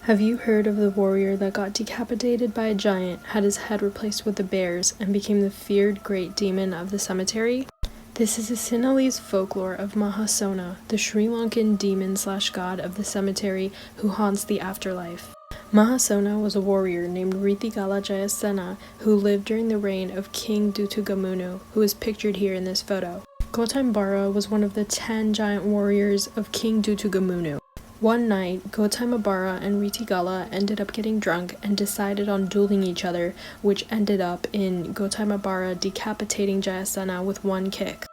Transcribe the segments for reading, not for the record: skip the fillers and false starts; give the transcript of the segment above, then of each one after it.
Have you heard of the warrior that got decapitated by a giant, had his head replaced with a bear's, and became the feared great demon of the cemetery? This is a Sinhalese folklore of Maha Sona, the Sri Lankan demon/god of the cemetery who haunts the afterlife. Maha Sona was a warrior named Ritigala Jayasena who lived during the reign of King Dutugamunu, who is pictured here in this photo. Gotaimbara was one of the 10 giant warriors of King Dutugamunu. One night, Gotaimbara and Ritigala ended up getting drunk and decided on dueling each other, which ended up in Gotaimbara decapitating Jayasena with one kick.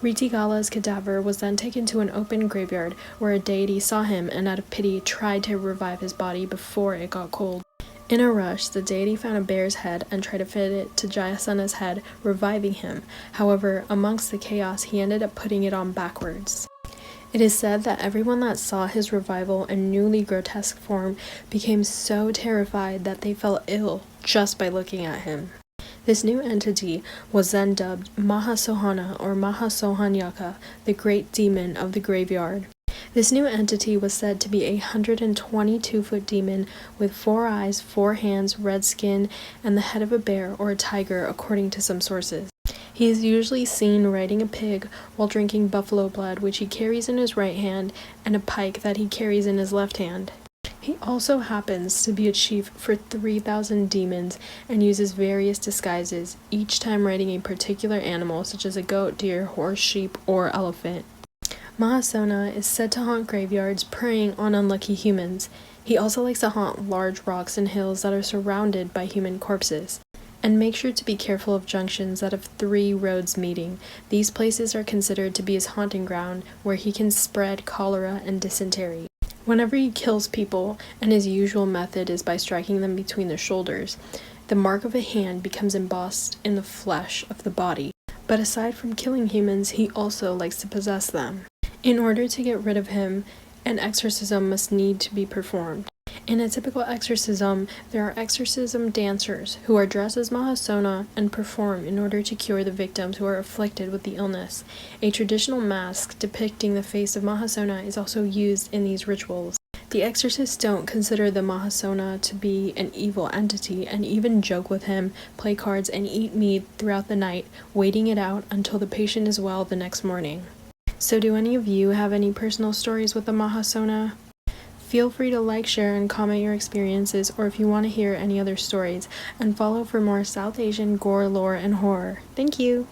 Ritigala's cadaver was then taken to an open graveyard where a deity saw him and out of pity tried to revive his body before it got cold. In a rush, the deity found a bear's head and tried to fit it to Jayasena's head, reviving him. However, amongst the chaos, he ended up putting it on backwards. It is said that everyone that saw his revival and newly grotesque form became so terrified that they fell ill just by looking at him. This new entity was then dubbed Maha Sona or Maha Sona, the great demon of the graveyard. This new entity was said to be a 122-foot demon with 4 eyes, 4 hands, red skin, and the head of a bear or a tiger, according to some sources. He is usually seen riding a pig while drinking buffalo blood, which he carries in his right hand, and a pike that he carries in his left hand. He also happens to be a chief for 3,000 demons and uses various disguises, each time riding a particular animal such as a goat, deer, horse, sheep, or elephant. Maha Sona is said to haunt graveyards, preying on unlucky humans. He also likes to haunt large rocks and hills that are surrounded by human corpses. And make sure to be careful of junctions that have 3 roads meeting. These places are considered to be his haunting ground, where he can spread cholera and dysentery. Whenever he kills people, and his usual method is by striking them between the shoulders, the mark of a hand becomes embossed in the flesh of the body. But aside from killing humans, he also likes to possess them. In order to get rid of him, an exorcism must need to be performed. In a typical exorcism, there are exorcism dancers who are dressed as Maha Sona and perform in order to cure the victims who are afflicted with the illness. A traditional mask depicting the face of Maha Sona is also used in these rituals. The exorcists don't consider the Maha Sona to be an evil entity and even joke with him, play cards, and eat meat throughout the night, waiting it out until the patient is well the next morning. So do any of you have any personal stories with the Maha Sona? Feel free to like, share, and comment your experiences, or if you want to hear any other stories, and follow for more South Asian gore, lore, and horror. Thank you!